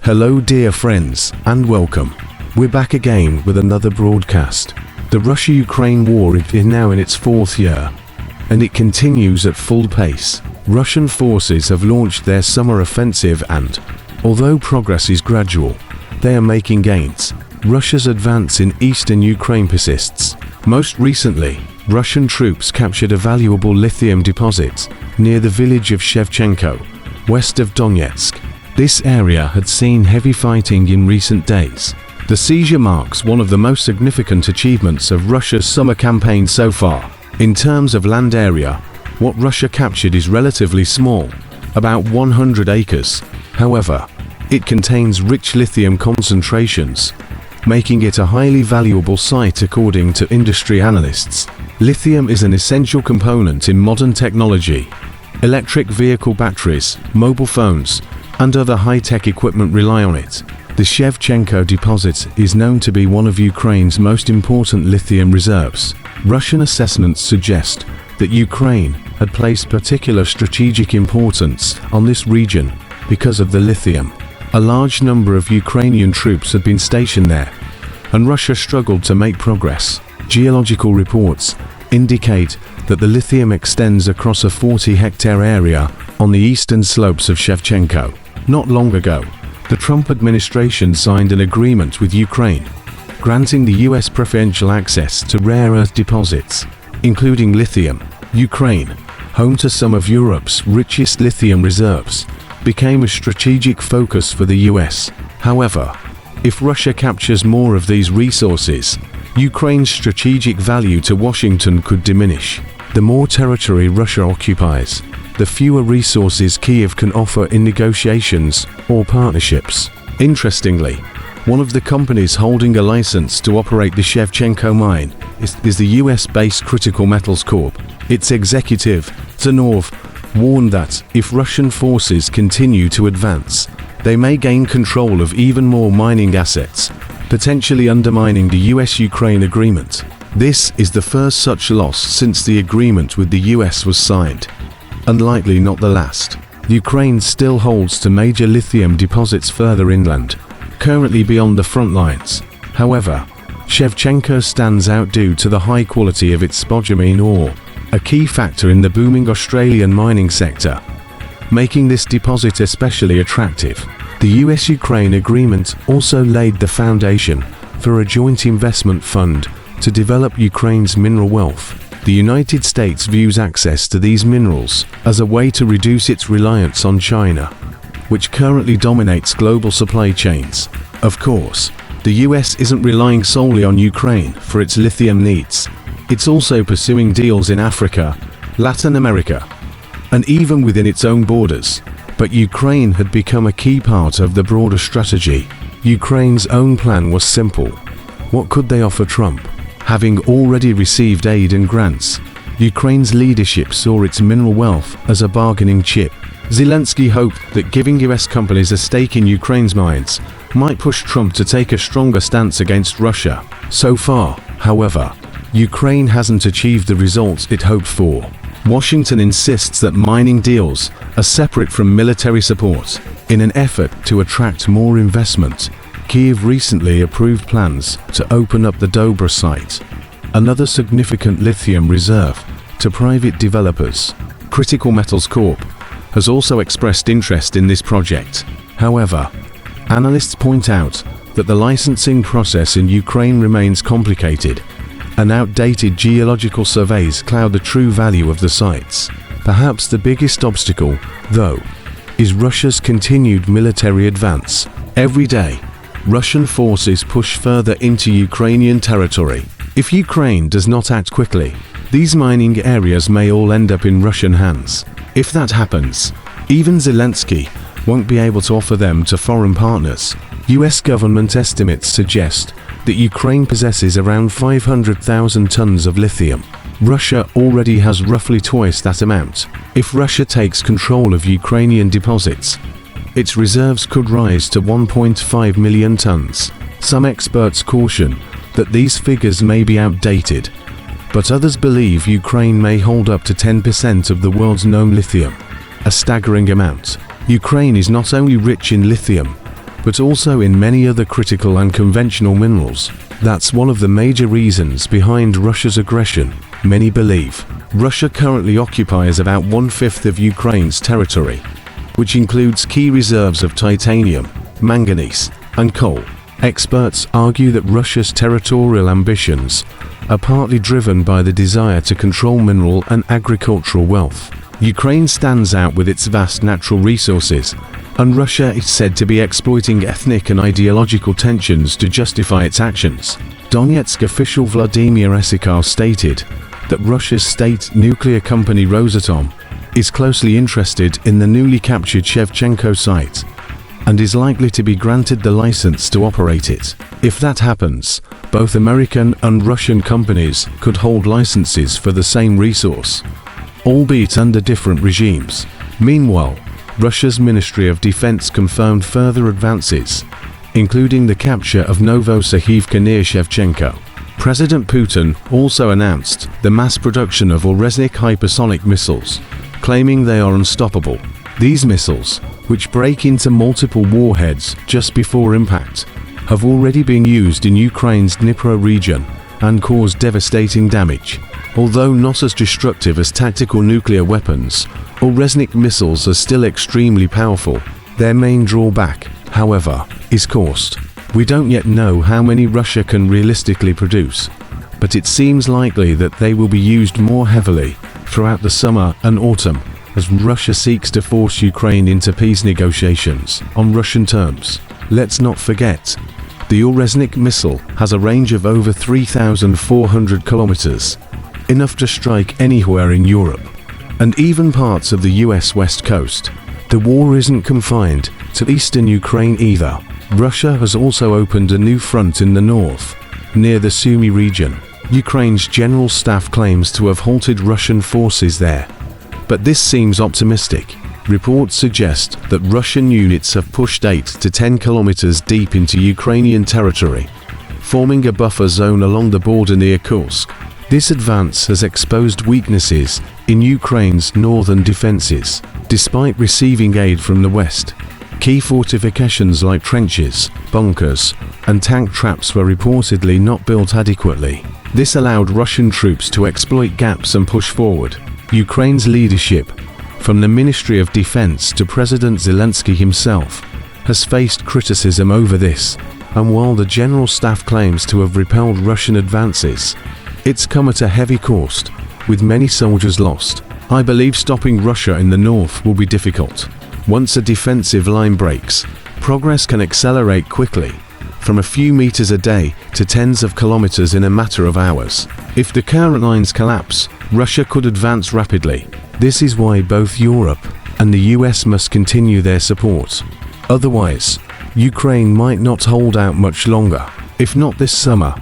Hello dear friends, and welcome. We're back again with another broadcast. The Russia-Ukraine war is now in its 4th year, and it continues at full pace. Russian forces have launched their summer offensive and, although progress is gradual, they are making gains. Russia's advance in eastern Ukraine persists. Most recently, Russian troops captured a valuable lithium deposit near the village of Shevchenko, west of Donetsk. This area had seen heavy fighting in recent days. The seizure marks one of the most significant achievements of Russia's summer campaign so far. In terms of land area, what Russia captured is relatively small, about 100 acres. However, it contains rich lithium concentrations, making it a highly valuable site according to industry analysts. Lithium is an essential component in modern technology. Electric vehicle batteries, mobile phones, and other high-tech equipment rely on it. The Shevchenko deposit is known to be one of Ukraine's most important lithium reserves. Russian assessments suggest that Ukraine had placed particular strategic importance on this region because of the lithium. A large number of Ukrainian troops had been stationed there, and Russia struggled to make progress. Geological reports indicate that the lithium extends across a 40-hectare area on the eastern slopes of Shevchenko. Not long ago, the Trump administration signed an agreement with Ukraine, granting the US preferential access to rare earth deposits, including lithium. Ukraine, home to some of Europe's richest lithium reserves, became a strategic focus for the US. However, if Russia captures more of these resources, Ukraine's strategic value to Washington could diminish. The more territory Russia occupies, the fewer resources Kyiv can offer in negotiations or partnerships. Interestingly, one of the companies holding a license to operate the Shevchenko mine is the US-based Critical Metals Corp. Its executive, Zanov, warned that if Russian forces continue to advance, they may gain control of even more mining assets, potentially undermining the US-Ukraine agreement. This is the first such loss since the agreement with the US was signed, and likely not the last. Ukraine still holds two major lithium deposits further inland, currently beyond the front lines. However, Shevchenko stands out due to the high quality of its spodumene ore, a key factor in the booming Australian mining sector, making this deposit especially attractive. The US-Ukraine agreement also laid the foundation for a joint investment fund to develop Ukraine's mineral wealth. The United States views access to these minerals as a way to reduce its reliance on China, which currently dominates global supply chains. Of course, the US isn't relying solely on Ukraine for its lithium needs. It's also pursuing deals in Africa, Latin America, and even within its own borders. But Ukraine had become a key part of the broader strategy. Ukraine's own plan was simple. What could they offer Trump? Having already received aid and grants, Ukraine's leadership saw its mineral wealth as a bargaining chip. Zelensky hoped that giving US companies a stake in Ukraine's mines might push Trump to take a stronger stance against Russia. So far, however, Ukraine hasn't achieved the results it hoped for. Washington insists that mining deals are separate from military support. In an effort to attract more investment, Kyiv recently approved plans to open up the Dobra site, another significant lithium reserve, to private developers. Critical Metals Corp has also expressed interest in this project. However, analysts point out that the licensing process in Ukraine remains complicated, and outdated geological surveys cloud the true value of the sites. Perhaps the biggest obstacle, though, is Russia's continued military advance. Every day, Russian forces push further into Ukrainian territory. If Ukraine does not act quickly, these mining areas may all end up in Russian hands. If that happens, even Zelensky won't be able to offer them to foreign partners. US government estimates suggest that Ukraine possesses around 500,000 tons of lithium. Russia already has roughly twice that amount. If Russia takes control of Ukrainian deposits, its reserves could rise to 1.5 million tons. Some experts caution that these figures may be outdated, but others believe Ukraine may hold up to 10% of the world's known lithium, a staggering amount. Ukraine is not only rich in lithium, but also in many other critical and conventional minerals. That's one of the major reasons behind Russia's aggression. Many believe Russia currently occupies about 1/5 of Ukraine's territory, which includes key reserves of titanium, manganese, and coal. Experts argue that Russia's territorial ambitions are partly driven by the desire to control mineral and agricultural wealth. Ukraine stands out with its vast natural resources, and Russia is said to be exploiting ethnic and ideological tensions to justify its actions. Donetsk official Vladimir Esikar stated that Russia's state nuclear company Rosatom is closely interested in the newly captured Shevchenko site and is likely to be granted the license to operate it. If that happens, both American and Russian companies could hold licenses for the same resource, albeit under different regimes. Meanwhile, Russia's Ministry of Defense confirmed further advances, including the capture of Novosahivka near Shevchenko. President Putin also announced the mass production of Oreznik hypersonic missiles, claiming they are unstoppable. These missiles, which break into multiple warheads just before impact, have already been used in Ukraine's Dnipro region and caused devastating damage. Although not as destructive as tactical nuclear weapons, Oreznik missiles are still extremely powerful. Their main drawback, however, is cost. We don't yet know how many Russia can realistically produce, but it seems likely that they will be used more heavily throughout the summer and autumn as Russia seeks to force Ukraine into peace negotiations on Russian terms. Let's not forget, the Oreznik missile has a range of over 3,400 kilometers, enough to strike anywhere in Europe, and even parts of the US West Coast. The war isn't confined to eastern Ukraine either. Russia has also opened a new front in the north, near the Sumy region. Ukraine's general staff claims to have halted Russian forces there, but this seems optimistic. Reports suggest that Russian units have pushed 8 to 10 kilometers deep into Ukrainian territory, forming a buffer zone along the border near Kursk. This advance has exposed weaknesses in Ukraine's northern defenses. Despite receiving aid from the west, key fortifications like trenches, bunkers, and tank traps were reportedly not built adequately. This allowed Russian troops to exploit gaps and push forward. Ukraine's leadership, from the Ministry of Defense to President Zelensky himself, has faced criticism over this, and while the General Staff claims to have repelled Russian advances, it's come at a heavy cost, with many soldiers lost. I believe stopping Russia in the north will be difficult. Once a defensive line breaks, progress can accelerate quickly, from a few meters a day to tens of kilometers in a matter of hours. If the current lines collapse, Russia could advance rapidly. This is why both Europe and the US must continue their support. Otherwise, Ukraine might not hold out much longer. If not this summer,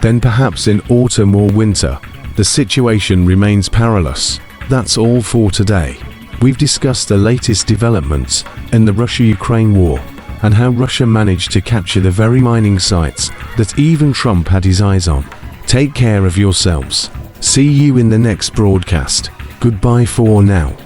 then perhaps in autumn or winter. The situation remains perilous. That's all for today. We've discussed the latest developments in the Russia-Ukraine war and how Russia managed to capture the very mining sites that even Trump had his eyes on. Take care of yourselves. See you in the next broadcast. Goodbye for now.